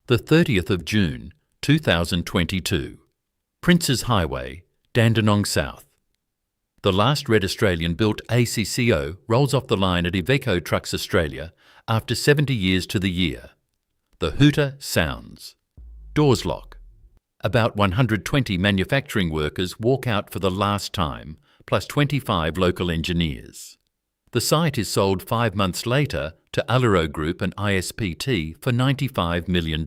the 30th of June, 2022. Princes Highway, Dandenong South. The last red Australian-built ACCO rolls off the line at Iveco Trucks Australia after 70 years to the year. The hooter sounds. Doors lock. About 120 manufacturing workers walk out for the last time, plus 25 local engineers. The site is sold 5 months later to Aluro Group and ISPT for $95 million.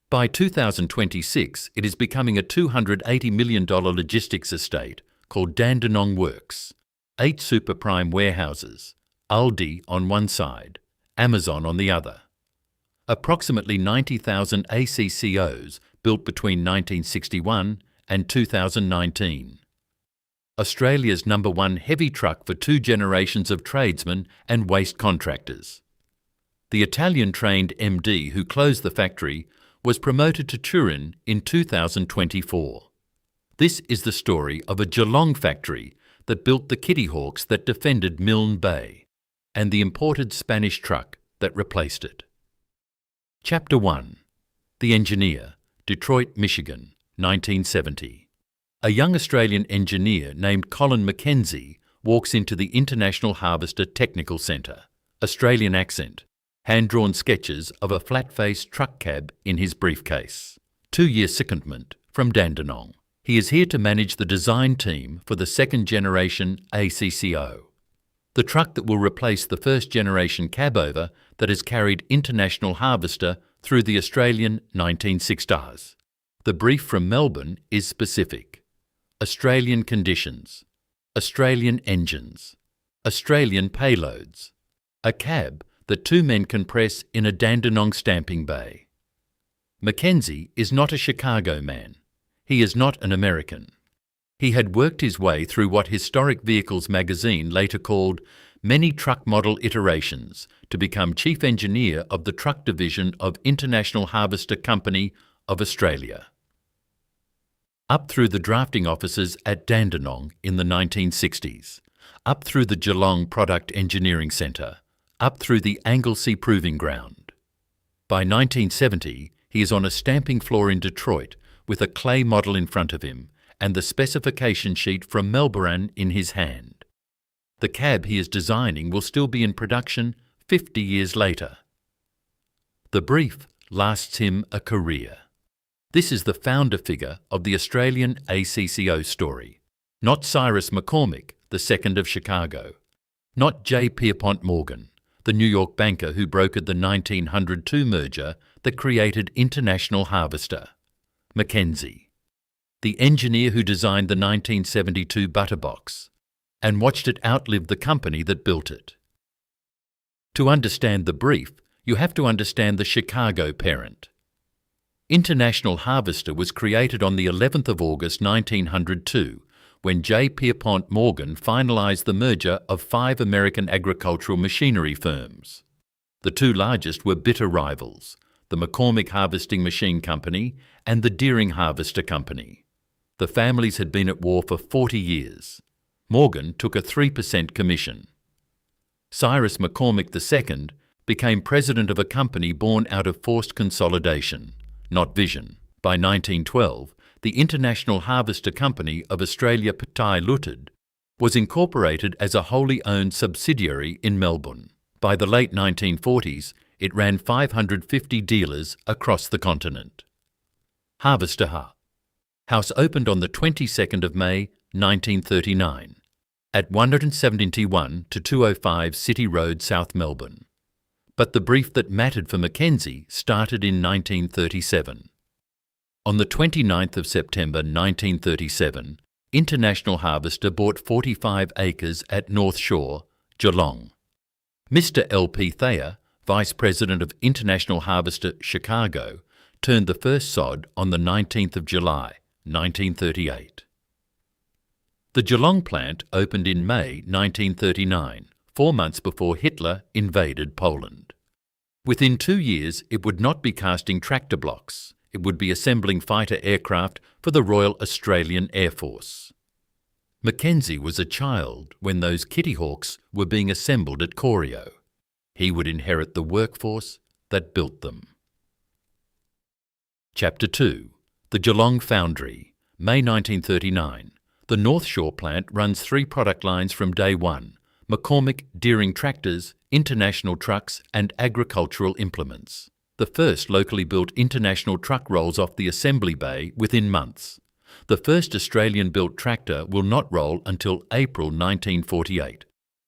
By 2026, it is becoming a $280 million logistics estate called Dandenong Works. 8 super prime warehouses, Aldi on one side, Amazon on the other. Approximately 90,000 ACCOs built between 1961 and 2019. Australia's #1 heavy truck for 2 generations of tradesmen and waste contractors. The Italian-trained MD who closed the factory was promoted to Turin in 2024. This is the story of a Geelong factory that built the Kitty Hawks that defended Milne Bay, and the imported Spanish truck that replaced it. Chapter 1. The Engineer, Detroit, Michigan, 1970. A young Australian engineer named Colin Mackenzie walks into the International Harvester Technical Centre, Australian accent, hand-drawn sketches of a flat-faced truck cab in his briefcase. 2-year secondment from Dandenong. He is here to manage the design team for the second-generation ACCO, the truck that will replace the first-generation cabover that has carried International Harvester through the Australian 1960s. The brief from Melbourne is specific. Australian conditions, Australian engines, Australian payloads, a cab that 2 men can press in a Dandenong stamping bay. Mackenzie is not a Chicago man. He is not an American. He had worked his way through what Historic Vehicles magazine later called many truck model iterations to become chief engineer of the truck division of International Harvester Company of Australia. Up through the drafting offices at Dandenong in the 1960s, up through the Geelong Product Engineering Centre, up through the Anglesey Proving Ground. By 1970, he is on a stamping floor in Detroit with a clay model in front of him and the specification sheet from Melbourne in his hand. The cab he is designing will still be in production 50 years later. The brief lasts him a career. This is the founder figure of the Australian ACCO story. Not Cyrus McCormick, the second of Chicago. Not J. Pierpont Morgan, the New York banker who brokered the 1902 merger that created International Harvester. Mackenzie. The engineer who designed the 1972 Butterbox and watched it outlive the company that built it. To understand the brief, you have to understand the Chicago parent. International Harvester was created on the 11th of August 1902 when J. Pierpont Morgan finalised the merger of 5 American agricultural machinery firms. The 2 largest were bitter rivals, the McCormick Harvesting Machine Company and the Deering Harvester Company. The families had been at war for 40 years. Morgan took a 3% commission. Cyrus McCormick II became president of a company born out of forced consolidation, not vision. By 1912, the International Harvester Company of Australia Pty Ltd was incorporated as a wholly owned subsidiary in Melbourne. By the late 1940s, it ran 550 dealers across the continent. Harvester House opened on the 22nd of May 1939 at 171 to 205 City Road, South Melbourne. But the brief that mattered for Mackenzie started in 1937. On the 29th of September 1937, International Harvester bought 45 acres at North Shore, Geelong. Mr. L.P. Thayer, Vice President of International Harvester Chicago, turned the first sod on the 19th of July, 1938. The Geelong plant opened in May 1939, 4 months before Hitler invaded Poland. Within 2 years, it would not be casting tractor blocks. It would be assembling fighter aircraft for the Royal Australian Air Force. Mackenzie was a child when those Kitty Hawks were being assembled at Corio. He would inherit the workforce that built them. Chapter 2. The Geelong Foundry, May 1939. The North Shore plant runs 3 product lines from day one: McCormick Deering tractors, international trucks and agricultural implements. The first locally built international truck rolls off the assembly bay within months. The first Australian-built tractor will not roll until April 1948.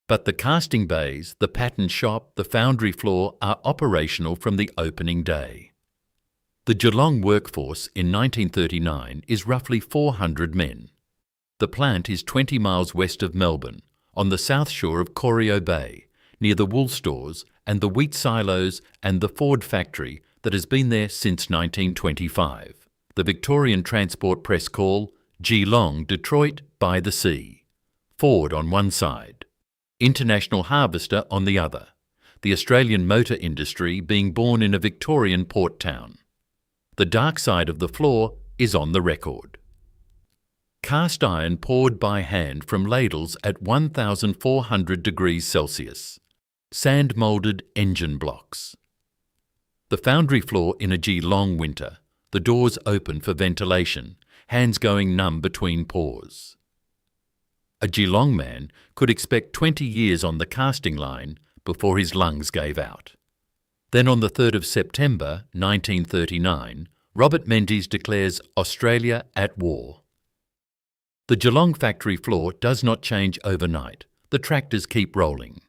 But the casting bays, the pattern shop, the foundry floor are operational from the opening day. The Geelong workforce in 1939 is roughly 400 men. The plant is 20 miles west of Melbourne, on the south shore of Corio Bay, near the wool stores and the wheat silos and the Ford factory that has been there since 1925. The Victorian Transport Press call Geelong, Detroit by the sea. Ford on one side, International Harvester on the other, the Australian motor industry being born in a Victorian port town. The dark side of the floor is on the record. Cast iron poured by hand from ladles at 1,400 degrees Celsius. Sand-moulded engine blocks. The foundry floor in a Geelong winter, the doors open for ventilation, hands going numb between pours. A Geelong man could expect 20 years on the casting line before his lungs gave out. Then on the 3rd of September 1939, Robert Menzies declares Australia at war. The Geelong factory floor does not change overnight. The tractors keep rolling.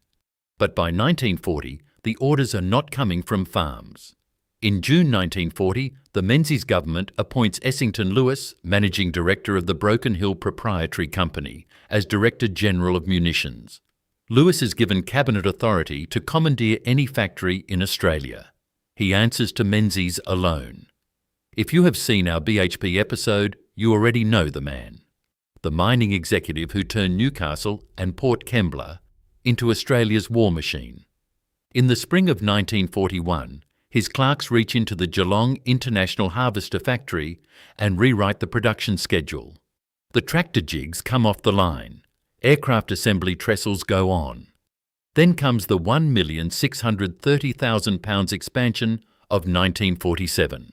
But by 1940, the orders are not coming from farms. In June 1940, the Menzies government appoints Essington Lewis, Managing Director of the Broken Hill Proprietary Company, as Director General of Munitions. Lewis is given cabinet authority to commandeer any factory in Australia. He answers to Menzies alone. If you have seen our BHP episode, you already know the man. The mining executive who turned Newcastle and Port Kembla into Australia's war machine. In the spring of 1941, his clerks reach into the Geelong International Harvester factory and rewrite the production schedule. The tractor jigs come off the line. Aircraft assembly trestles go on. Then comes the £1,630,000 expansion of 1947,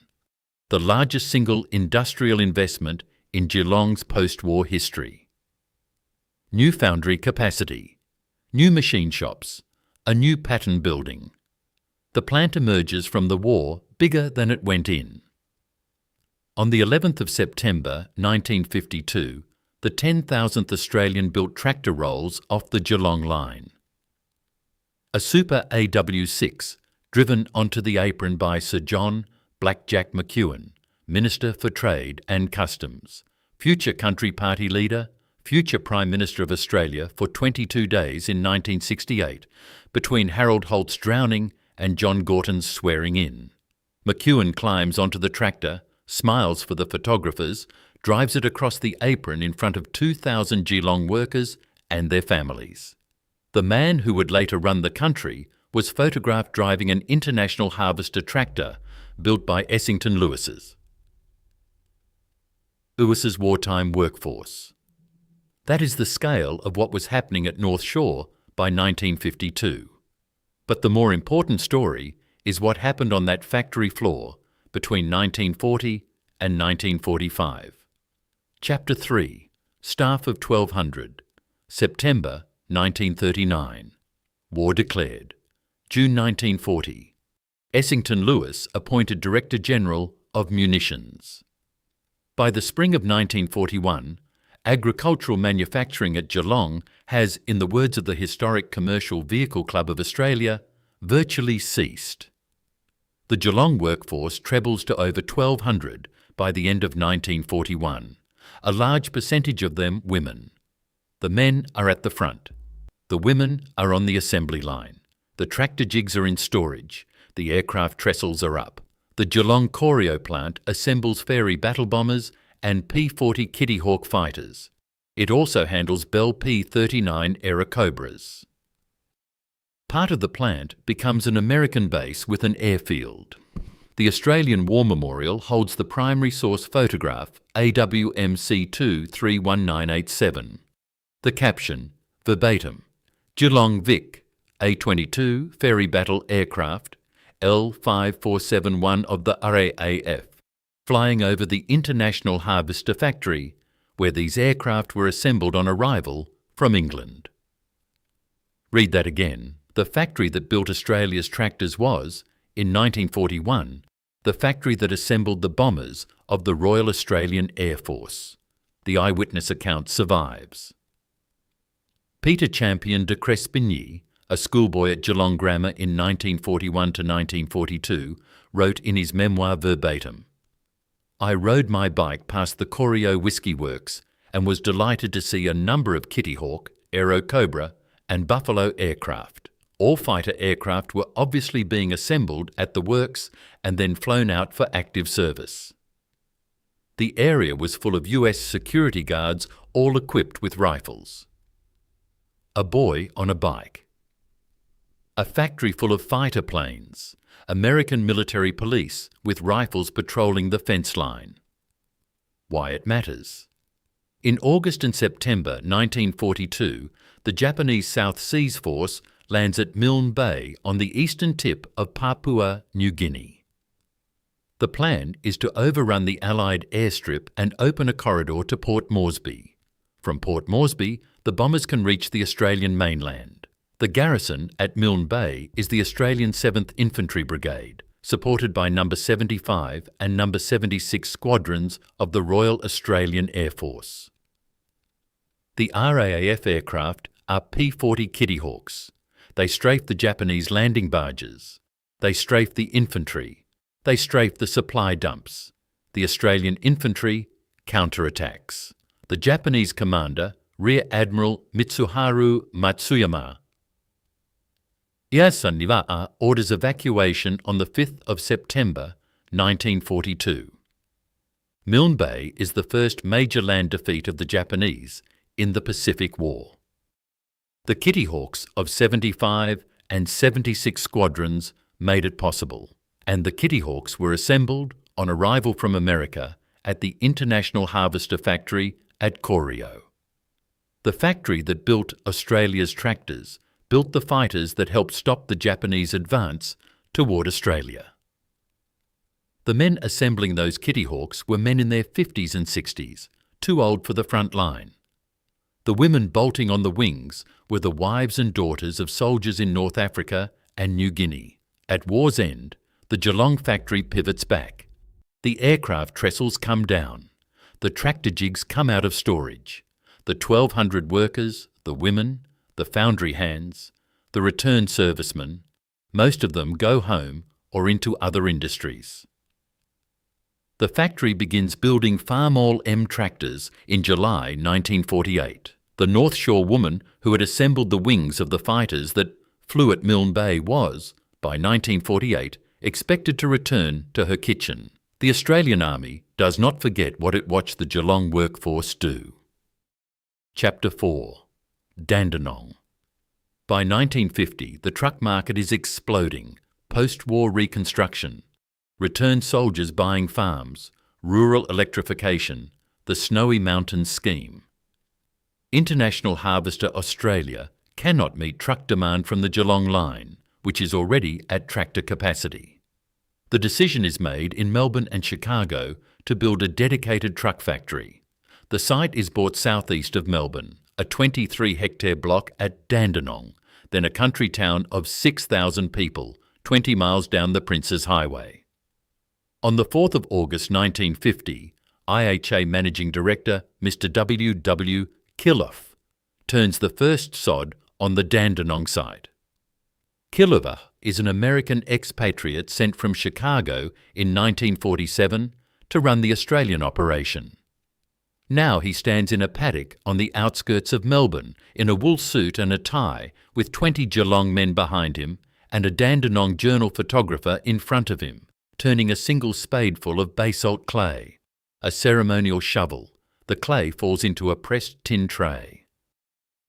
the largest single industrial investment in Geelong's post-war history. New foundry capacity. New machine shops, a new pattern building. The plant emerges from the war bigger than it went in. On the 11th of September 1952, the 10,000th Australian-built tractor rolls off the Geelong line. A Super AW6 driven onto the apron by Sir John Blackjack McEwen, Minister for Trade and Customs, future Country Party leader, future Prime Minister of Australia for 22 days in 1968, between Harold Holt's drowning and John Gorton's swearing in. McEwen climbs onto the tractor, smiles for the photographers, drives it across the apron in front of 2,000 Geelong workers and their families. The man who would later run the country was photographed driving an International Harvester tractor built by Essington Lewis's. Lewis's wartime workforce. That is the scale of what was happening at North Shore by 1952. But the more important story is what happened on that factory floor between 1940 and 1945. Chapter 3. Staff of 1,200. September 1939. War declared. June 1940. Essington Lewis appointed Director General of Munitions. By the spring of 1941, agricultural manufacturing at Geelong has, in the words of the historic Commercial Vehicle Club of Australia, virtually ceased. The Geelong workforce trebles to over 1,200 by the end of 1941, a large percentage of them women. The men are at the front. The women are on the assembly line. The tractor jigs are in storage. The aircraft trestles are up. The Geelong Corio plant assembles Fairey battle bombers and P-40 Kitty Hawk fighters. It also handles Bell P-39 Airacobras. Part of the plant becomes an American base with an airfield. The Australian War Memorial holds the primary source photograph AWMC2 31987. The caption, verbatim, Geelong Vic, A-22 Fairey Battle Aircraft, L5471 of the RAAF, flying over the International Harvester factory, where these aircraft were assembled on arrival from England. Read that again. The factory that built Australia's tractors was, in 1941, the factory that assembled the bombers of the Royal Australian Air Force. The eyewitness account survives. Peter Champion de Crespigny, a schoolboy at Geelong Grammar in 1941 to 1942, wrote in his memoir verbatim, "I rode my bike past the Corio Whisky Works and was delighted to see a number of Kitty Hawk, Aero Cobra and Buffalo aircraft. All fighter aircraft were obviously being assembled at the works and then flown out for active service. The area was full of US security guards, all equipped with rifles. A boy on a bike. A factory full of fighter planes, American military police with rifles patrolling the fence line. Why it matters. In August and September 1942, the Japanese South Seas Force lands at Milne Bay on the eastern tip of Papua New Guinea. The plan is to overrun the Allied airstrip and open a corridor to Port Moresby. From Port Moresby, the bombers can reach the Australian mainland. The garrison at Milne Bay is the Australian 7th Infantry Brigade, supported by No. 75 and No. 76 squadrons of the Royal Australian Air Force. The RAAF aircraft are P-40 Kitty Hawks. They strafe the Japanese landing barges. They strafe the infantry. They strafe the supply dumps. The Australian infantry counterattacks. The Japanese commander, Rear Admiral Mitsuharu Matsuyama, Yasuniwa, orders evacuation on the 5th of September 1942. Milne Bay is the first major land defeat of the Japanese in the Pacific War. The Kitty Hawks of 75 and 76 squadrons made it possible, and the Kitty Hawks were assembled on arrival from America at the International Harvester factory at Corio. The factory that built Australia's tractors built the fighters that helped stop the Japanese advance toward Australia. The men assembling those Kitty Hawks were men in their 50s and 60s, too old for the front line. The women bolting on the wings were the wives and daughters of soldiers in North Africa and New Guinea. At war's end, the Geelong factory pivots back. The aircraft trestles come down. The tractor jigs come out of storage. The 1,200 workers, the women, the foundry hands, the returned servicemen, most of them go home or into other industries. The factory begins building Farmall M tractors in July 1948. The North Shore woman who had assembled the wings of the fighters that flew at Milne Bay was, by 1948, expected to return to her kitchen. The Australian Army does not forget what it watched the Geelong workforce do. Chapter 4. Dandenong. By 1950, the truck market is exploding. Post-war reconstruction, returned soldiers buying farms, rural electrification, the Snowy Mountains scheme. International Harvester Australia cannot meet truck demand from the Geelong line, which is already at tractor capacity. The decision is made in Melbourne and Chicago to build a dedicated truck factory. The site is bought southeast of Melbourne, a 23-hectare block at Dandenong, then a country town of 6,000 people, 20 miles down the Princes Highway. On the 4th of August 1950, IHA Managing Director Mr. W. W. Kilof turns the first sod on the Dandenong site. Kilof is an American expatriate sent from Chicago in 1947 to run the Australian operation. Now he stands in a paddock on the outskirts of Melbourne in a wool suit and a tie with 20 Geelong men behind him and a Dandenong Journal photographer in front of him, turning a single spadeful of basalt clay. A ceremonial shovel. The clay falls into a pressed tin tray.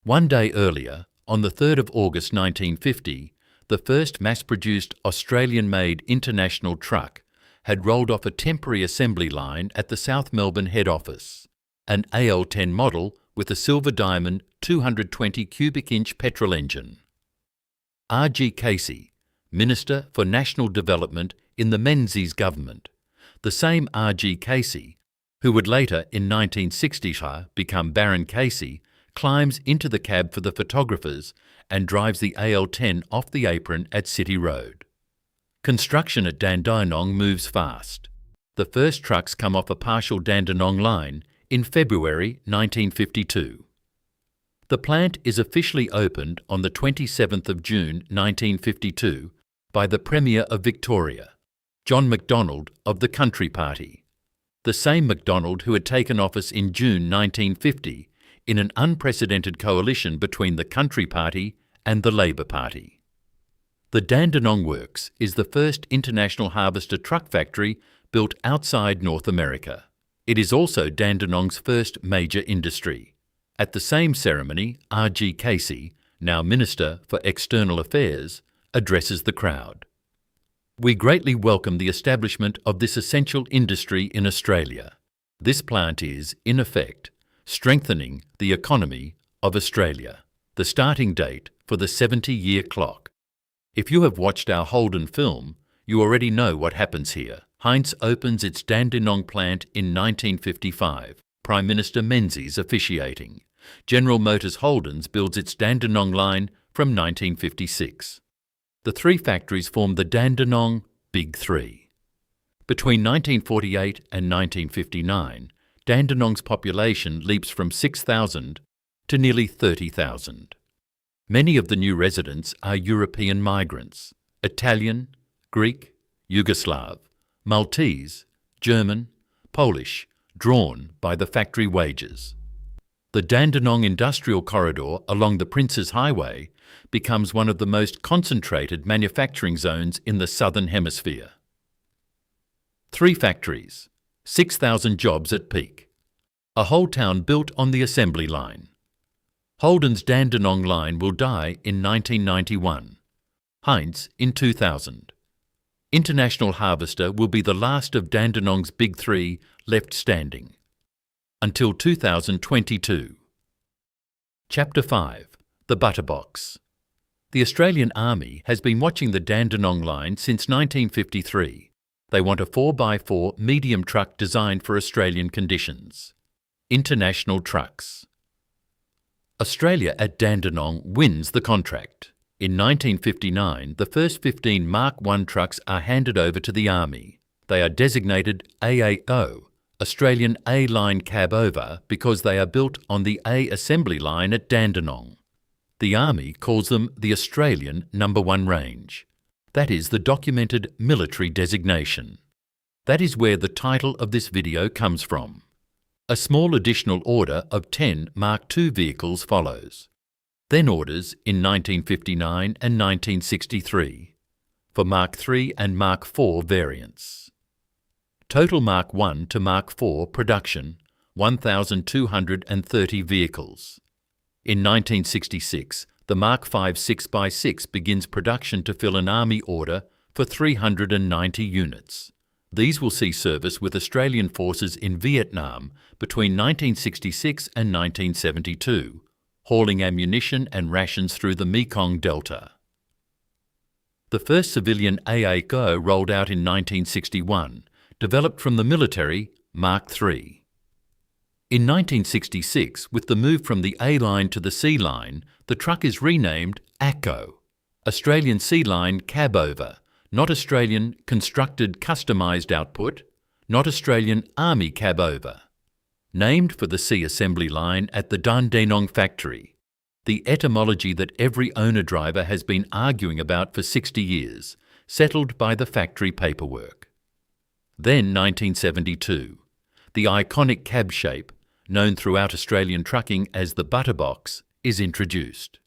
One day earlier, on the 3rd of August 1950, the first mass-produced Australian-made international truck had rolled off a temporary assembly line at the South Melbourne head office. An AL10 model with a silver diamond 220 cubic inch petrol engine. R.G. Casey, Minister for National Development in the Menzies government, The same R.G. Casey, who would later in 1960 become Baron Casey, climbs into the cab for the photographers and drives the AL10 off the apron at City Road. Construction at Dandenong moves fast. The first trucks come off a partial Dandenong line in February 1952. The plant is officially opened on the 27th of June 1952 by the Premier of Victoria, John Macdonald of the Country Party, the same Macdonald who had taken office in June 1950 in an unprecedented coalition between the Country Party and the Labor Party. The Dandenong Works is the first international harvester truck factory built outside North America. It is also Dandenong's first major industry. At the same ceremony, R.G. Casey, now Minister for External Affairs, addresses the crowd. We greatly welcome the establishment of this essential industry in Australia. This plant is, in effect, strengthening the economy of Australia. The starting date for the 70-year clock. If you have watched our Holden film, you already know what happens here. Heinz opens its Dandenong plant in 1955, Prime Minister Menzies officiating. General Motors Holdens builds its Dandenong line from 1956. The three factories form the Dandenong Big Three. Between 1948 and 1959, Dandenong's population leaps from 6,000 to nearly 30,000. Many of the new residents are European migrants, Italian, Greek, Yugoslav, Maltese, German, Polish, drawn by the factory wages. The Dandenong Industrial Corridor along the Princes Highway becomes one of the most concentrated manufacturing zones in the Southern Hemisphere. 3 factories, 6,000 jobs at peak. A whole town built on the assembly line. Holden's Dandenong line will die in 1991. Heinz in 2000. International Harvester will be the last of Dandenong's Big Three left standing. Until 2022. Chapter 5. The Butterbox. The Australian Army has been watching the Dandenong line since 1953. They want a 4x4 medium truck designed for Australian conditions. International trucks. Australia at Dandenong wins the contract. In 1959, the first 15 Mark I trucks are handed over to the Army. They are designated AAO, Australian A-Line Cab Over, because they are built on the A assembly line at Dandenong. The Army calls them the Australian No.1 range. That is the documented military designation. That is where the title of this video comes from. A small additional order of 10 Mark II vehicles follows. Then orders in 1959 and 1963 for Mark III and Mark IV variants. Total Mark I to Mark IV production, 1,230 vehicles. In 1966, the Mark V 6x6 begins production to fill an Army order for 390 units. These will see service with Australian forces in Vietnam between 1966 and 1972, hauling ammunition and rations through the Mekong Delta. The first civilian AACO rolled out in 1961, developed from the military Mark III. In 1966, with the move from the A line to the C line, the truck is renamed ACCO, Australian Sea Line Cab Over, not Australian Constructed Customised Output, not Australian Army Cab Over. Named for the C assembly line at the Dandenong factory, the etymology that every owner-driver has been arguing about for 60 years, settled by the factory paperwork. Then 1972, the iconic cab shape, known throughout Australian trucking as the Butterbox, is introduced.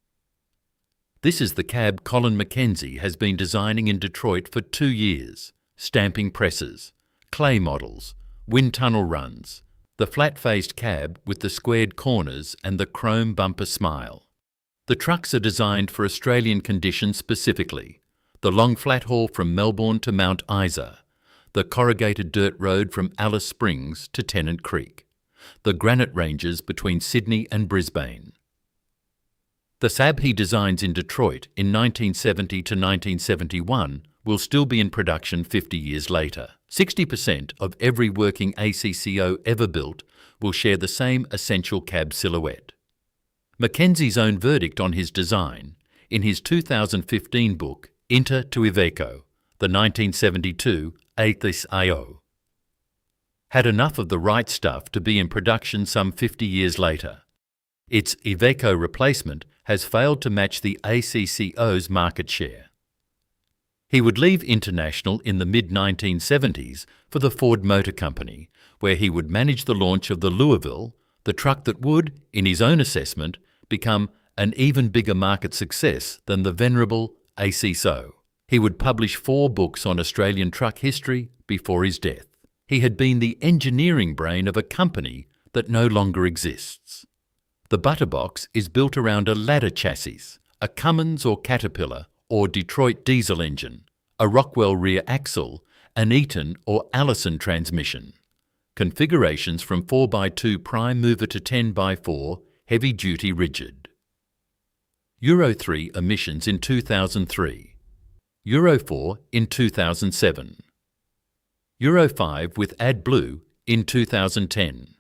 This is the cab Colin Mackenzie has been designing in Detroit for 2 years, stamping presses, clay models, wind tunnel runs, the flat-faced cab with the squared corners and the chrome bumper smile. The trucks are designed for Australian conditions specifically, the long flat haul from Melbourne to Mount Isa, the corrugated dirt road from Alice Springs to Tennant Creek, the granite ranges between Sydney and Brisbane. The cab he designs in Detroit in 1970 to 1971 will still be in production 50 years later. 60% of every working ACCO ever built will share the same essential cab silhouette. Mackenzie's own verdict on his design, in his 2015 book, Inter to Iveco, the 1972 ACCO, had enough of the right stuff to be in production some 50 years later. Its Iveco replacement has failed to match the ACCO's market share. He would leave International in the mid-1970s for the Ford Motor Company, where he would manage the launch of the Louisville, the truck that would, in his own assessment, become an even bigger market success than the venerable ACCO. He would publish 4 books on Australian truck history before his death. He had been the engineering brain of a company that no longer exists. The Butterbox is built around a ladder chassis, a Cummins or Caterpillar or Detroit diesel engine, a Rockwell rear axle, an Eaton or Allison transmission. Configurations from 4x2 prime mover to 10x4 heavy-duty rigid. Euro 3 emissions in 2003. Euro 4 in 2007. Euro 5 with AdBlue in 2010.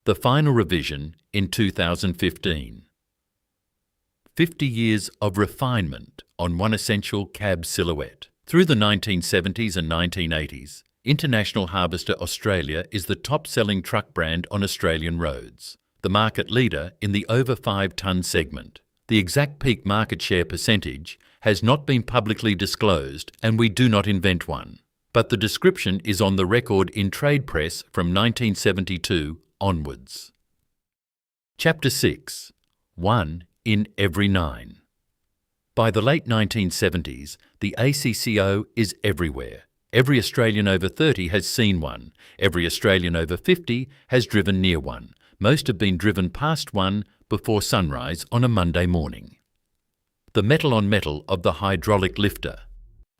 The final revision in 2015. 50 years of refinement on one essential cab silhouette. Through the 1970s and 1980s, International Harvester Australia is the top-selling truck brand on Australian roads, the market leader in the over 5-tonne segment. The exact peak market share percentage has not been publicly disclosed, and we do not invent one, but the description is on the record in trade press from 1972 onwards. Chapter 6. 1 in every 9. By the late 1970s, the ACCO is everywhere. Every Australian over 30 has seen one. Every Australian over 50 has driven near one. Most have been driven past one before sunrise on a Monday morning. The metal-on-metal of the hydraulic lifter.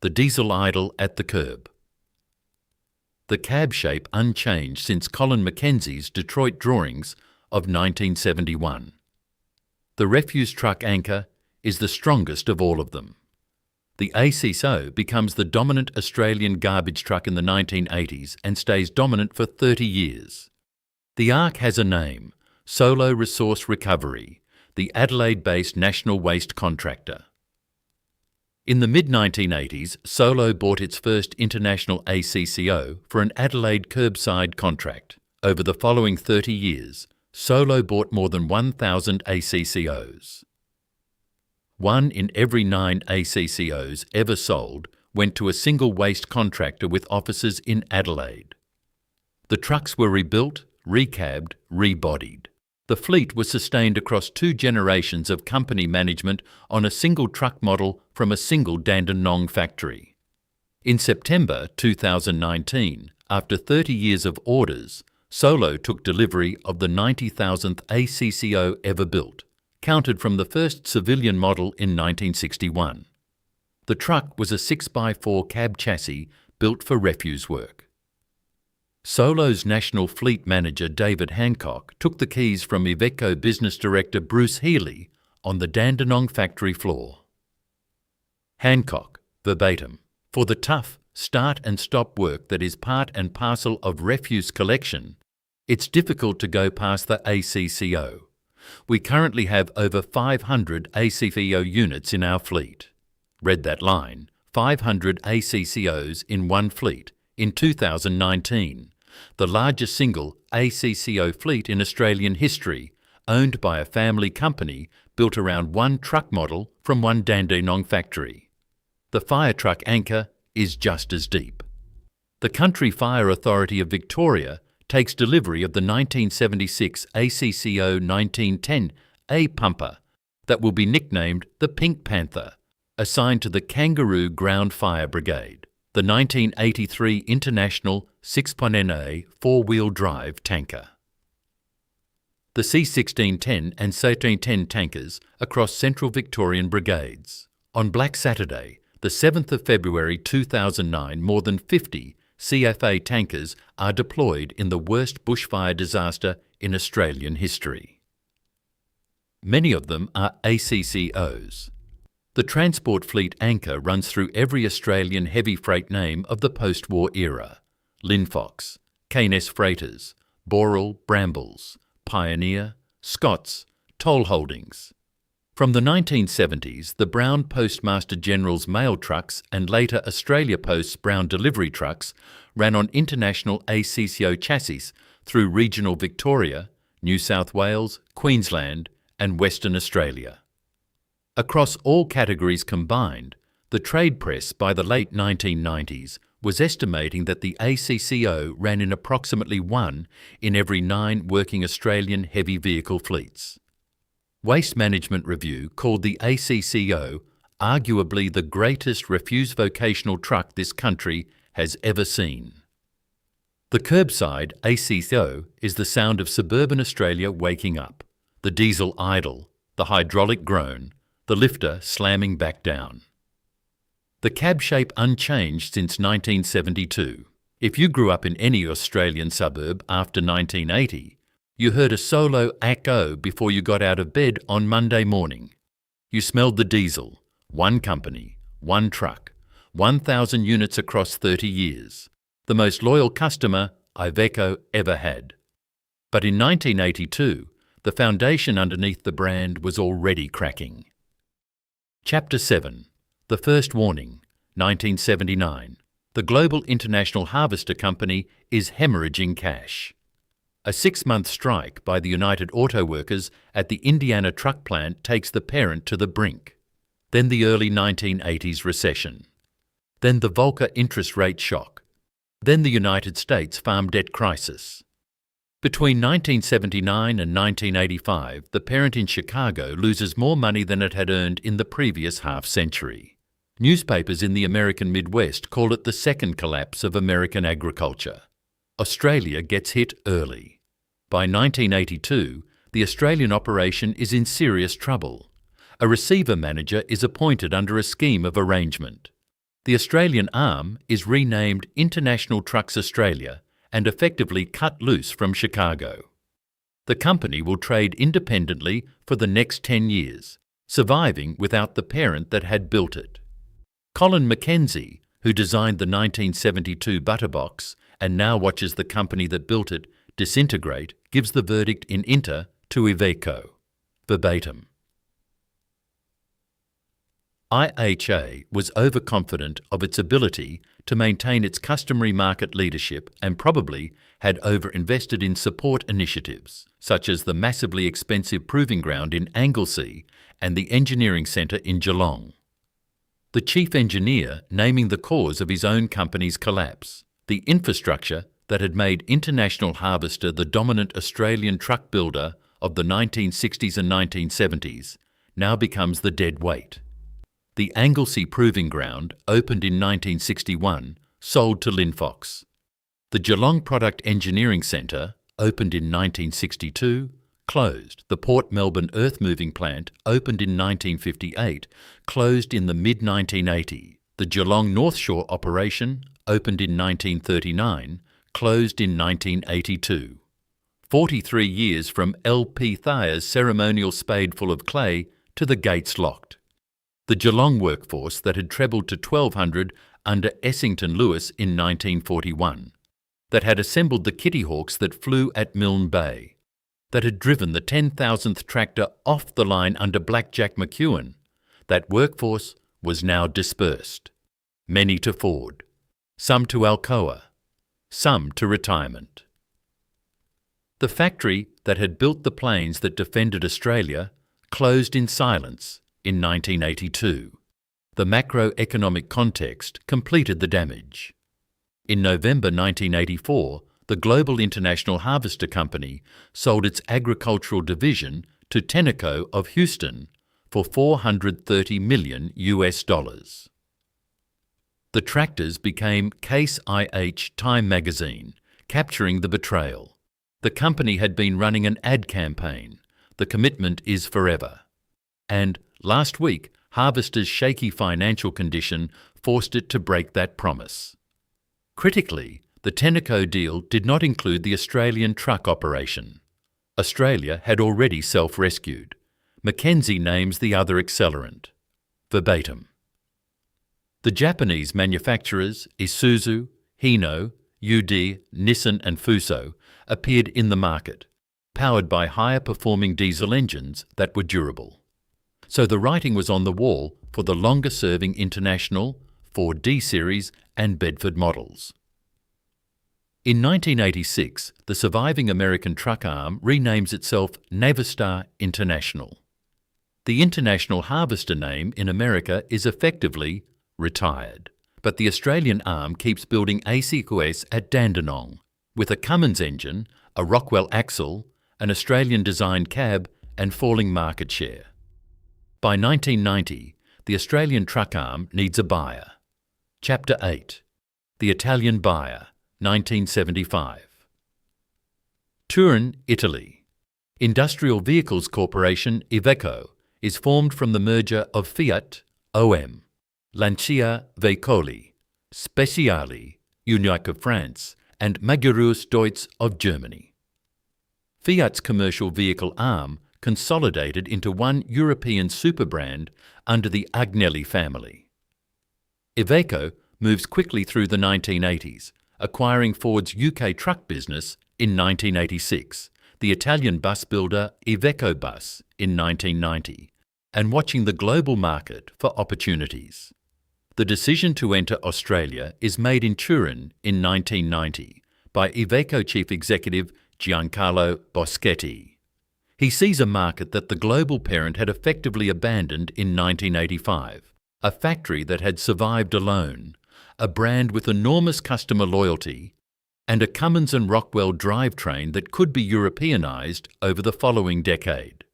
The diesel idle at the curb. The cab shape unchanged since Colin Mackenzie's Detroit drawings of 1971. The refuse truck anchor is the strongest of all of them. The ACCO becomes the dominant Australian garbage truck in the 1980s and stays dominant for 30 years. The ARC has a name, Solo Resource Recovery, the Adelaide-based national waste contractor. In the mid-1980s, Solo bought its first international ACCO for an Adelaide curbside contract. Over the following 30 years, Solo bought more than 1,000 ACCOs. 1 in every 9 ACCOs ever sold went to a single waste contractor with offices in Adelaide. The trucks were rebuilt, recabbed, rebodied. The fleet was sustained across 2 generations of company management on a single truck model from a single Dandenong factory. In September 2019, after 30 years of orders, Solo took delivery of the 90,000th ACCO ever built, counted from the first civilian model in 1961. The truck was a 6x4 cab chassis built for refuse work. Solo's national fleet manager David Hancock took the keys from Iveco business director Bruce Healy on the Dandenong factory floor. Hancock, verbatim, for the tough start and stop work that is part and parcel of refuse collection, it's difficult to go past the ACCO. We currently have over 500 ACCO units in our fleet. Read that line, 500 ACCOs in one fleet in 2019. The largest single ACCO fleet in Australian history, owned by a family company built around one truck model from one Dandenong factory. The fire truck anchor is just as deep. The Country Fire Authority of Victoria takes delivery of the 1976 ACCO 1910 A pumper that will be nicknamed the Pink Panther, assigned to the Kangaroo Ground Fire Brigade. The 1983 International 6.NA four-wheel drive tanker. The C1610 and C1310 tankers across Central Victorian brigades. On Black Saturday, the 7th of February 2009, more than 50 CFA tankers are deployed in the worst bushfire disaster in Australian history. Many of them are ACCOs. The transport fleet anchor runs through every Australian heavy freight name of the post-war era: Linfox, K&S Freighters, Boral, Brambles, Pioneer, Scott's, Toll Holdings. From the 1970s, the Brown Postmaster General's mail trucks and later Australia Post's Brown delivery trucks ran on international ACCO chassis through regional Victoria, New South Wales, Queensland and Western Australia. Across all categories combined, the trade press by the late 1990s was estimating that the ACCO ran in approximately 1 in every 9 working Australian heavy vehicle fleets. Waste Management Review called the ACCO arguably the greatest refuse vocational truck this country has ever seen. The curbside ACCO is the sound of suburban Australia waking up, the diesel idle, the hydraulic groan, the lifter slamming back down. The cab shape unchanged since 1972. If you grew up in any Australian suburb after 1980, you heard a solo ACCO before you got out of bed on Monday morning. You smelled the diesel, one company, one truck, 1,000 units across 30 years, the most loyal customer Iveco ever had. But in 1982, the foundation underneath the brand was already cracking. Chapter 7. The First Warning, 1979. The Global International Harvester Company is hemorrhaging cash. A 6-month strike by the United Auto Workers at the Indiana truck plant takes the parent to the brink. Then the early 1980s recession. Then the Volcker interest rate shock. Then the United States farm debt crisis. Between 1979 and 1985, the parent in Chicago loses more money than it had earned in the previous half-century. Newspapers in the American Midwest call it the second collapse of American agriculture. Australia gets hit early. By 1982, the Australian operation is in serious trouble. A receiver manager is appointed under a scheme of arrangement. The Australian arm is renamed International Trucks Australia and effectively cut loose from Chicago. The company will trade independently for the next 10 years, surviving without the parent that had built it. Colin McKenzie, who designed the 1972 Butterbox and now watches the company that built it disintegrate, gives the verdict in Inter to Iveco. Verbatim. IHA was overconfident of its ability to maintain its customary market leadership and probably had overinvested in support initiatives, such as the massively expensive proving ground in Anglesea and the engineering centre in Geelong. The chief engineer naming the cause of his own company's collapse, the infrastructure that had made International Harvester the dominant Australian truck builder of the 1960s and 1970s, now becomes the dead weight. The Anglesea Proving Ground, opened in 1961, sold to Linfox. The Geelong Product Engineering Centre, opened in 1962, closed. The Port Melbourne Earth Moving Plant, opened in 1958, closed in the mid-1980s. The Geelong North Shore operation, opened in 1939, closed in 1982. 43 years from L.P. Thayer's ceremonial spadeful of clay to the gates locked. The Geelong workforce that had trebled to 1,200 under Essington Lewis in 1941, that had assembled the Kitty Hawks that flew at Milne Bay, that had driven the 10,000th tractor off the line under Blackjack McEwen, that workforce was now dispersed. Many to Ford, some to Alcoa, some to retirement. The factory that had built the planes that defended Australia closed in silence in 1982. The macroeconomic context completed the damage. In November 1984, the Global International Harvester Company sold its agricultural division to Tenneco of Houston for $430 million. The tractors became Case IH Time magazine, capturing the betrayal. The company had been running an ad campaign, "The commitment is forever." And last week, Harvester's shaky financial condition forced it to break that promise. Critically, the Tenneco deal did not include the Australian truck operation. Australia had already self-rescued. McKenzie names the other accelerant. verbatim. The Japanese manufacturers Isuzu, Hino, UD, Nissan and Fuso appeared in the market, powered by higher-performing diesel engines that were durable. So the writing was on the wall for the longer-serving International, Ford D Series and Bedford models. In 1986, the surviving American truck arm renames itself Navistar International. The International Harvester name in America is effectively retired, but the Australian arm keeps building ACCOs at Dandenong, with a Cummins engine, a Rockwell axle, an Australian-designed cab and falling market share. By 1990, the Australian truck arm needs a buyer. Chapter 8. The Italian Buyer, 1975. Turin, Italy. Industrial Vehicles Corporation Iveco is formed from the merger of Fiat, OM, Lancia Veicoli, Speciali, Unique of France, and Magirus Deutz of Germany. Fiat's commercial vehicle arm consolidated into one European superbrand under the Agnelli family. Iveco moves quickly through the 1980s, acquiring Ford's UK truck business in 1986, the Italian bus builder Iveco Bus in 1990, and watching the global market for opportunities. The decision to enter Australia is made in Turin in 1990 by Iveco Chief Executive Giancarlo Boschetti. He sees a market that the global parent had effectively abandoned in 1985, a factory that had survived alone, a brand with enormous customer loyalty, and a Cummins and Rockwell drivetrain that could be Europeanized over the following decade.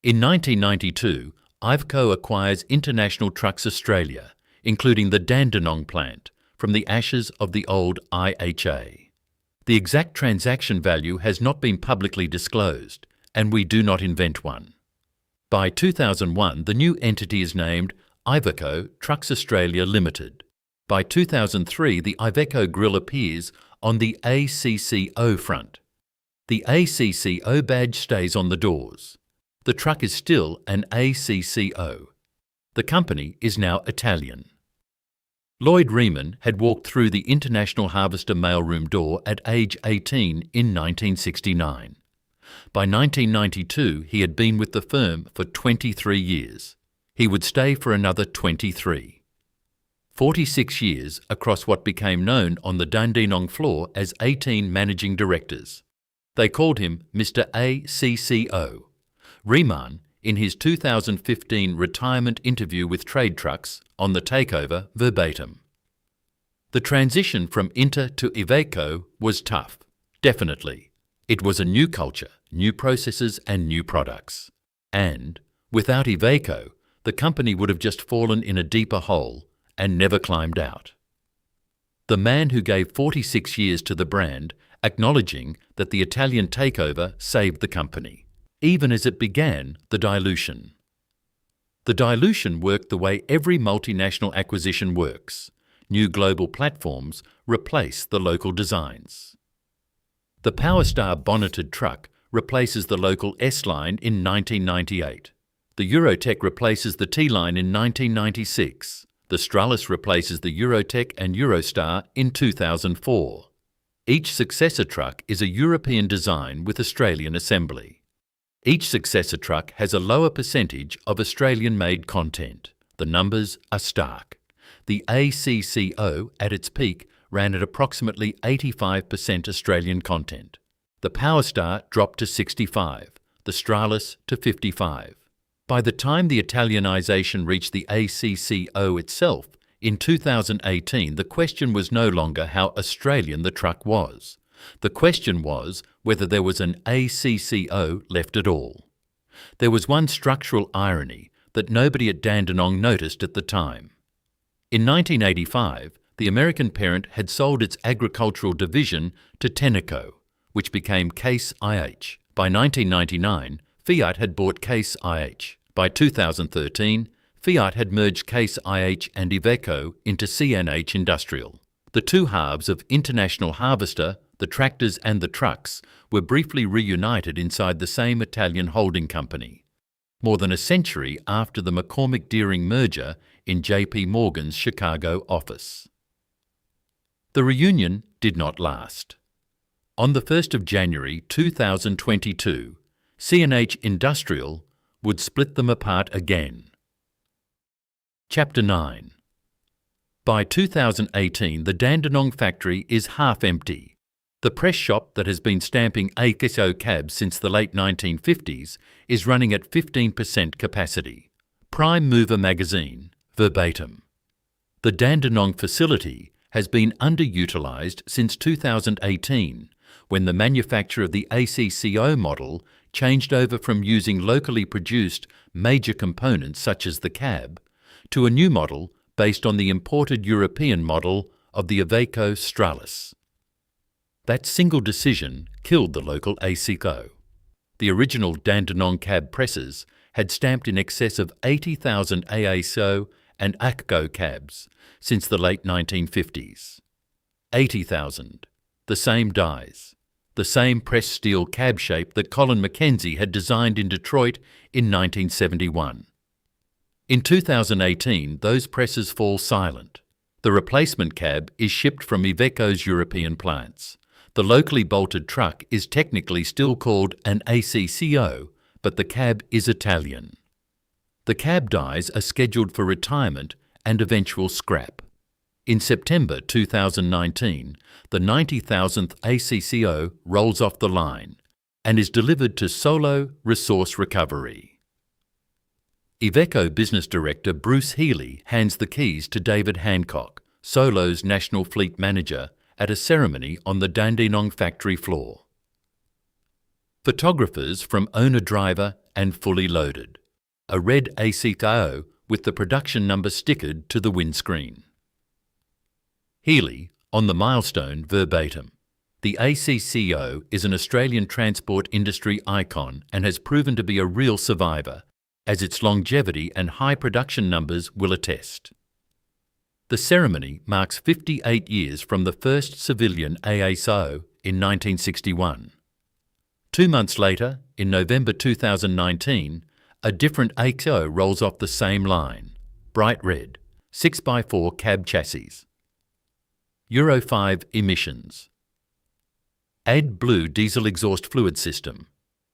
In 1992, Iveco acquires International Trucks Australia, including the Dandenong plant, from the ashes of the old IHA. The exact transaction value has not been publicly disclosed, and we do not invent one. By 2001, the new entity is named Iveco Trucks Australia Limited. By 2003, the Iveco grille appears on the ACCO front. The ACCO badge stays on the doors. The truck is still an ACCO. The company is now Italian. Lloyd Riemann had walked through the International Harvester mailroom door at age 18 in 1969. By 1992, he had been with the firm for 23 years. He would stay for another 23. 46 years across what became known on the Dandenong floor as 18 managing directors. They called him Mr. ACCO. Riemann, in his 2015 retirement interview with Trade Trucks on the takeover, verbatim. The transition from Inter to Iveco was tough, definitely. It was a new culture, new processes and new products. And, without Iveco, the company would have just fallen in a deeper hole and never climbed out. The man who gave 46 years to the brand, acknowledging that the Italian takeover saved the company, even as it began the dilution. The dilution worked the way every multinational acquisition works. New global platforms replace the local designs. The PowerStar bonneted truck replaces the local S-Line in 1998. The Eurotech replaces the T-Line in 1996. The Stralis replaces the Eurotech and Eurostar in 2004. Each successor truck is a European design with Australian assembly. Each successor truck has a lower percentage of Australian-made content. The numbers are stark. The ACCO, at its peak, ran at approximately 85% Australian content. The PowerStar dropped to 65%, the Stralis to 55%. By the time the Italianisation reached the ACCO itself, in 2018 the question was no longer how Australian the truck was. The question was whether there was an ACCO left at all. There was one structural irony that nobody at Dandenong noticed at the time. In 1985, the American parent had sold its agricultural division to Tenneco, which became Case IH. By 1999, Fiat had bought Case IH. By 2013, Fiat had merged Case IH and Iveco into CNH Industrial. The two halves of International Harvester, the tractors and the trucks, were briefly reunited inside the same Italian holding company. more than a century after the McCormick-Deering merger in J.P. Morgan's Chicago office. The reunion did not last. On the 1st of January 2022, C&H Industrial would split them apart again. Chapter 9. By 2018, the Dandenong factory is half empty. The press shop that has been stamping ACCO cabs since the late 1950s is running at 15% capacity. Prime Mover magazine, verbatim. The Dandenong facility has been underutilised since 2018, when the manufacture of the ACCO model changed over from using locally produced major components such as the cab to a new model based on the imported European model of the Iveco Stralis. That single decision killed the local ACCO. The original Dandenong cab presses had stamped in excess of 80,000 ACCO and ACCO cabs since the late 1950s. 80,000. The same dies. The same pressed steel cab shape that Colin Mackenzie had designed in Detroit in 1971. In 2018, those presses fall silent. The replacement cab is shipped from Iveco's European plants. The locally bolted truck is technically still called an ACCO, but the cab is Italian. The cab dies are scheduled for retirement and eventual scrap. In September 2019, the 90,000th ACCO rolls off the line and is delivered to Solo Resource Recovery. Iveco Business Director Bruce Healy hands the keys to David Hancock, Solo's National Fleet Manager, at a ceremony on the Dandenong factory floor. Photographers from Owner-Driver and Fully Loaded. A red ACCO with the production number stickered to the windscreen. Healy, on the milestone, verbatim. The ACCO is an Australian transport industry icon and has proven to be a real survivor, as its longevity and high production numbers will attest. The ceremony marks 58 years from the first civilian ACCO in 1961. 2 months later, in November 2019, a different ACCO rolls off the same line, bright red, 6x4 cab chassis. Euro 5 emissions. AdBlue diesel exhaust fluid system.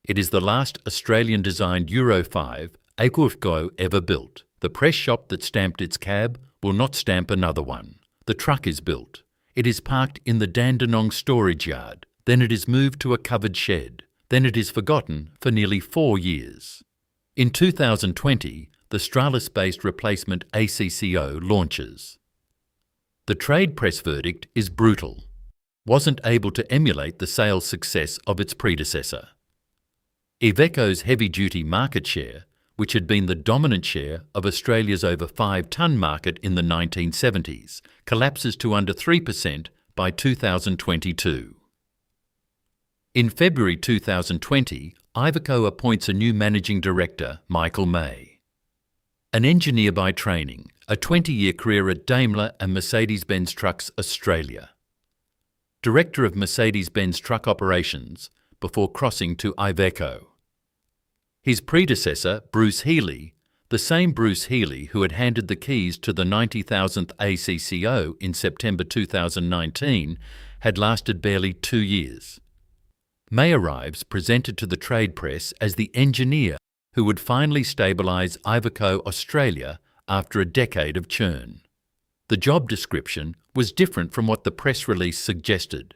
It is the last Australian-designed Euro 5 ACCO ever built. The press shop that stamped its cab will not stamp another one. The truck is built. It is parked in the Dandenong storage yard. Then it is moved to a covered shed. Then it is forgotten for nearly 4 years. In 2020, the Stralis-based replacement ACCO launches. The trade press verdict is brutal. Wasn't able to emulate the sales success of its predecessor. Iveco's heavy-duty market share, which had been the dominant share of Australia's over 5-tonne market in the 1970s, collapses to under 3% by 2022. In February 2020, Iveco appoints a new managing director, Michael May. An engineer by training, a 20-year career at Daimler and Mercedes-Benz Trucks Australia. Director of Mercedes-Benz Truck Operations before crossing to Iveco. His predecessor, Bruce Healy, the same Bruce Healy who had handed the keys to the 90,000th ACCO in September 2019, had lasted barely 2 years. May arrives presented to the trade press as the engineer who would finally stabilise Iveco Australia after a decade of churn. The job description was different from what the press release suggested.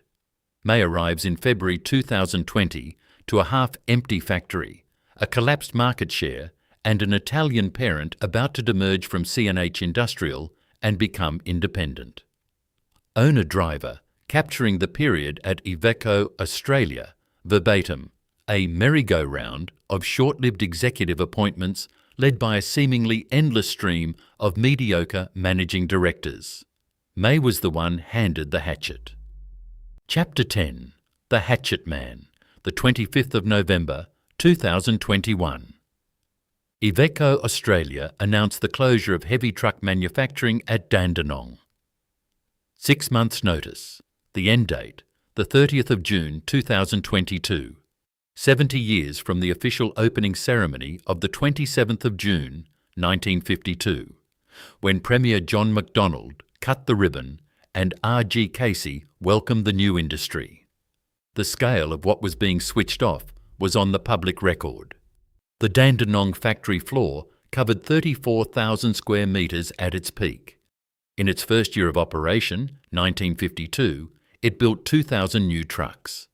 May arrives in February 2020 to a half-empty factory, a collapsed market share, and an Italian parent about to demerge from C&H Industrial and become independent. Owner-driver, capturing the period at Iveco Australia, verbatim, a merry-go-round of short-lived executive appointments led by a seemingly endless stream of mediocre managing directors. May was the one handed the hatchet. Chapter 10. The Hatchet Man, the 25th of November, 2021. Iveco Australia announced the closure of heavy truck manufacturing at Dandenong. 6 months' notice. The end date, the 30th of June 2022. 70 years from the official opening ceremony of the 27th of June, 1952, when Premier John Macdonald cut the ribbon and R.G. Casey welcomed the new industry. The scale of what was being switched off was on the public record. The Dandenong factory floor covered 34,000 square metres at its peak. In its first year of operation, 1952, it built 2,000 new trucks.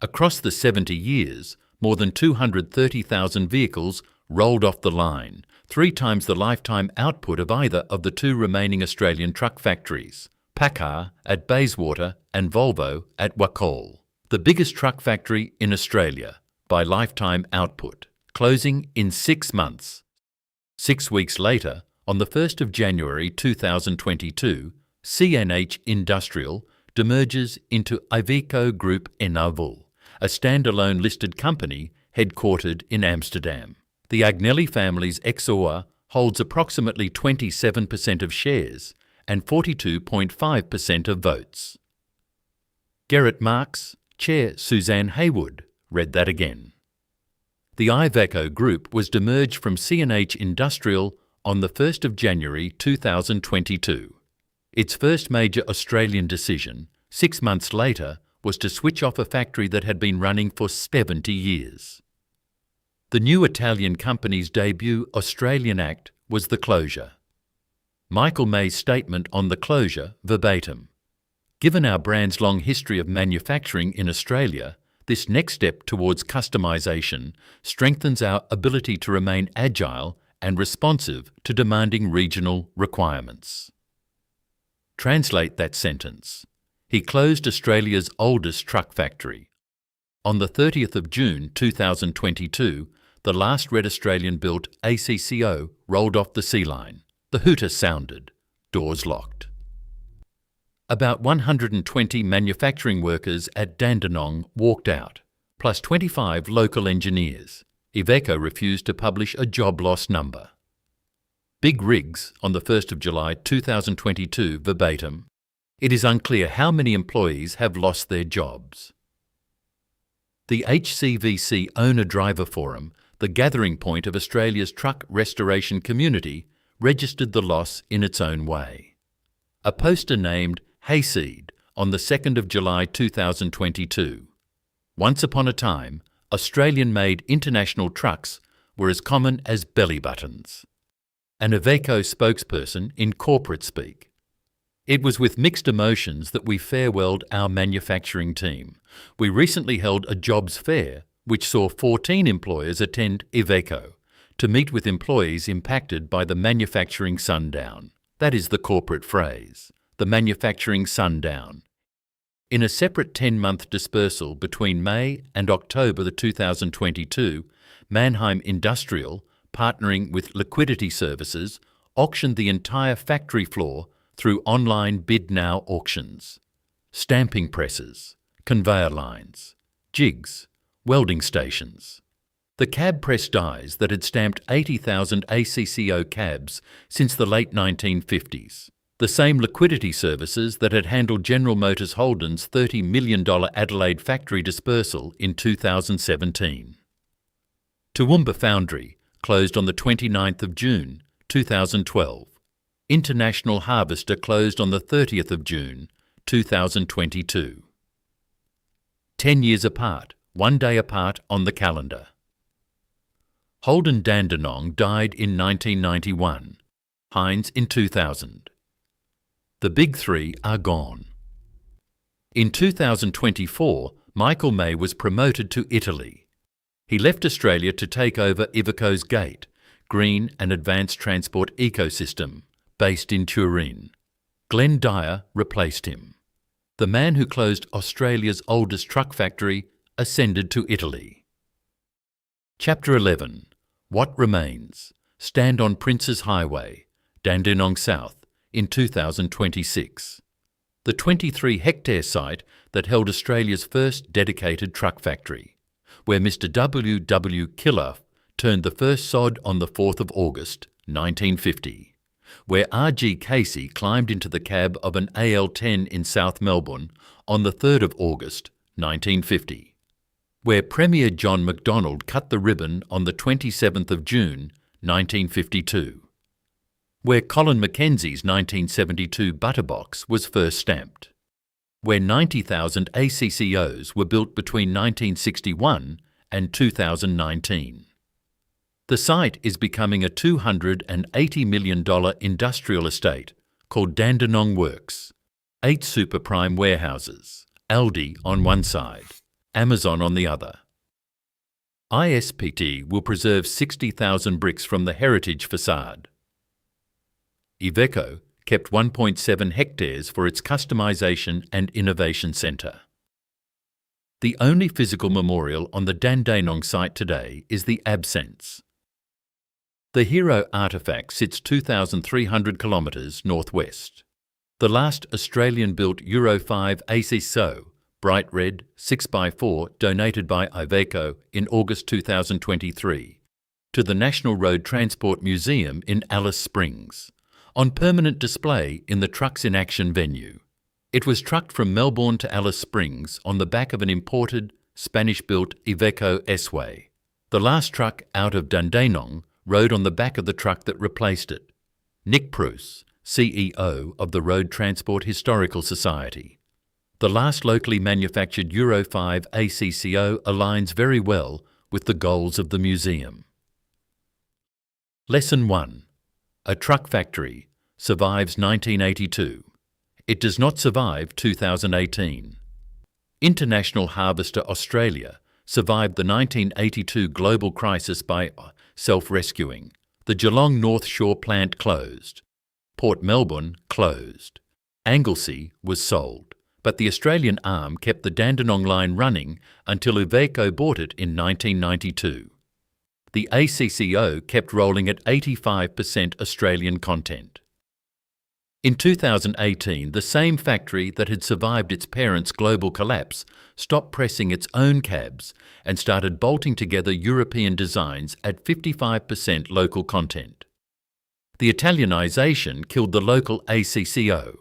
Across the 70 years, more than 230,000 vehicles rolled off the line, 3 times the lifetime output of either of the 2 remaining Australian truck factories, PACCAR at Bayswater and Volvo at Wacol. The biggest truck factory in Australia by lifetime output, closing in 6 months. 6 weeks later, on the 1st of January 2022, CNH Industrial demerges into Iveco Group NV, a standalone listed company headquartered in Amsterdam. The Agnelli family's Exor holds approximately 27% of shares and 42.5% of votes. Gerrit Marx, Chair Suzanne Haywood, read that again. The Iveco Group was demerged from CNH Industrial on the 1st of January 2022. Its first major Australian decision, 6 months later, was to switch off a factory that had been running for 70 years. The new Italian company's debut Australian act was the closure. Michael May's statement on the closure, verbatim. Given our brand's long history of manufacturing in Australia, this next step towards customisation strengthens our ability to remain agile and responsive to demanding regional requirements. Translate that sentence. He closed Australia's oldest truck factory. On the 30th of June 2022, the last red Australian-built ACCO rolled off the sea line. The hooter sounded. Doors locked. About 120 manufacturing workers at Dandenong walked out, plus 25 local engineers. Iveco refused to publish a job loss number. Big Rigs on the 1st of July 2022, verbatim. It is unclear how many employees have lost their jobs. The HCVC Owner-Driver Forum, the gathering point of Australia's truck restoration community, registered the loss in its own way. A poster named Hayseed on the 2nd of July 2022. Once upon a time, Australian-made international trucks were as common as belly buttons. An Iveco spokesperson in corporate speak. It was with mixed emotions that we farewelled our manufacturing team. We recently held a jobs fair, which saw 14 employers attend Iveco to meet with employees impacted by the manufacturing sundown. That is the corporate phrase, the manufacturing sundown. In a separate 10-month dispersal between May and October 2022, Mannheim Industrial, partnering with Liquidity Services, auctioned the entire factory floor through online bid now auctions. Stamping presses, conveyor lines, jigs, welding stations. The cab press dies that had stamped 80,000 ACCO cabs since the late 1950s. The same Liquidity Services that had handled General Motors Holden's $30 million Adelaide factory dispersal in 2017. Toowoomba Foundry closed on the 29th of June 2012. International Harvester closed on the 30th of June 2022. 10 years apart, 1 day apart on the calendar. Holden Dandenong died in 1991, Heinz in 2000. The big 3 are gone. In 2024, Michael May was promoted to Italy. He left Australia to take over Iveco's GATE, Green and Advanced Transport Ecosystem, based in Turin. Glenn Dyer replaced him. The man who closed Australia's oldest truck factory ascended to Italy. Chapter 11. What Remains? Stand on Prince's Highway, Dandenong South, in 2026. The 23-hectare site that held Australia's first dedicated truck factory, where Mr. W. W. Killuff turned the first sod on the 4th of August, 1950. Where R.G. Casey climbed into the cab of an AL-10 in South Melbourne on the 3rd of August, 1950. where Premier John Macdonald cut the ribbon on the 27th of June, 1952, where Colin Mackenzie's 1972 Butterbox was first stamped, where 90,000 ACCOs were built between 1961 and 2019. The site is becoming a $280 million industrial estate called Dandenong Works, 8 super prime warehouses, Aldi on one side, Amazon on the other. ISPT will preserve 60,000 bricks from the heritage facade. Iveco kept 1.7 hectares for its customisation and innovation centre. The only physical memorial on the Dandenong site today is the absence. The hero artefact sits 2,300 kilometres northwest. The last Australian-built Euro 5 ACCO, bright red 6x4, donated by Iveco in August 2023 to the National Road Transport Museum in Alice Springs, on permanent display in the Trucks in Action venue. It was trucked from Melbourne to Alice Springs on the back of an imported, Spanish-built Iveco S-Way. The last truck out of Dandenong rode on the back of the truck that replaced it. Nick Pruce, CEO of the Road Transport Historical Society. The last locally manufactured Euro 5 ACCO aligns very well with the goals of the museum. Lesson 1. A truck factory survives 1982. It does not survive 2018. International Harvester Australia survived the 1982 global crisis by self-rescuing. The Geelong North Shore plant closed. Port Melbourne closed. Anglesey was sold, but the Australian arm kept the Dandenong line running until Iveco bought it in 1992. The ACCO kept rolling at 85% Australian content. In 2018, the same factory that had survived its parent's global collapse stopped pressing its own cabs and started bolting together European designs at 55% local content. The Italianisation killed the local ACCO.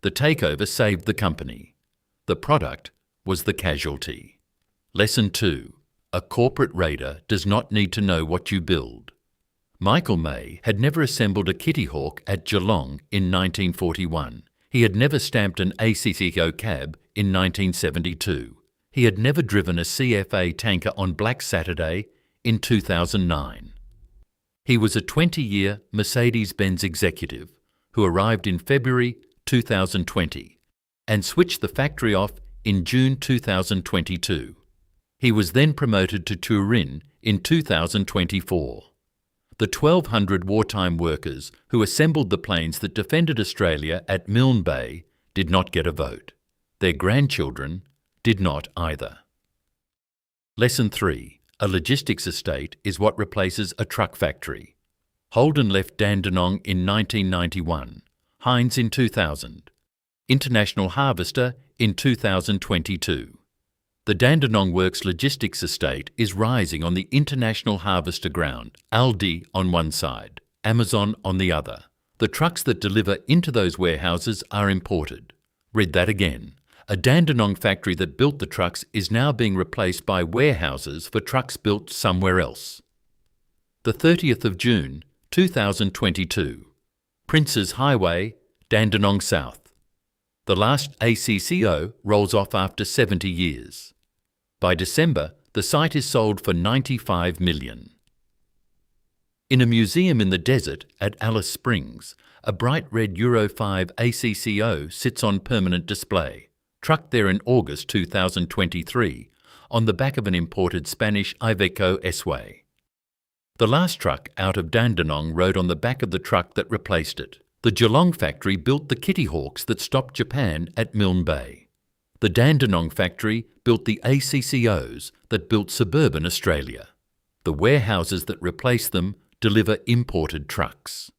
The takeover saved the company. The product was the casualty. Lesson 2. A corporate raider does not need to know what you build. Michael May had never assembled a Kitty Hawk at Geelong in 1941. He had never stamped an ACCO cab in 1972. He had never driven a CFA tanker on Black Saturday in 2009. He was a 20-year Mercedes-Benz executive who arrived in February 2020 and switched the factory off in June 2022. He was then promoted to Turin in 2024. The 1,200 wartime workers who assembled the planes that defended Australia at Milne Bay did not get a vote. Their grandchildren did not either. Lesson 3. A logistics estate is what replaces a truck factory. Holden left Dandenong in 1991, Heinz in 2000, International Harvester in 2022. The Dandenong Works logistics estate is rising on the International Harvester ground, Aldi on one side, Amazon on the other. The trucks that deliver into those warehouses are imported. Read that again. A Dandenong factory that built the trucks is now being replaced by warehouses for trucks built somewhere else. The 30th of June, 2022. Princes Highway, Dandenong South. The last ACCO rolls off after 70 years. By December, the site is sold for $95 million. In a museum in the desert at Alice Springs, a bright red Euro 5 ACCO sits on permanent display, trucked there in August 2023 on the back of an imported Spanish Iveco S-Way. The last truck out of Dandenong rode on the back of the truck that replaced it. The Geelong factory built the Kitty Hawks that stopped Japan at Milne Bay. The Dandenong factory built the ACCOs that built suburban Australia. The warehouses that replace them deliver imported trucks.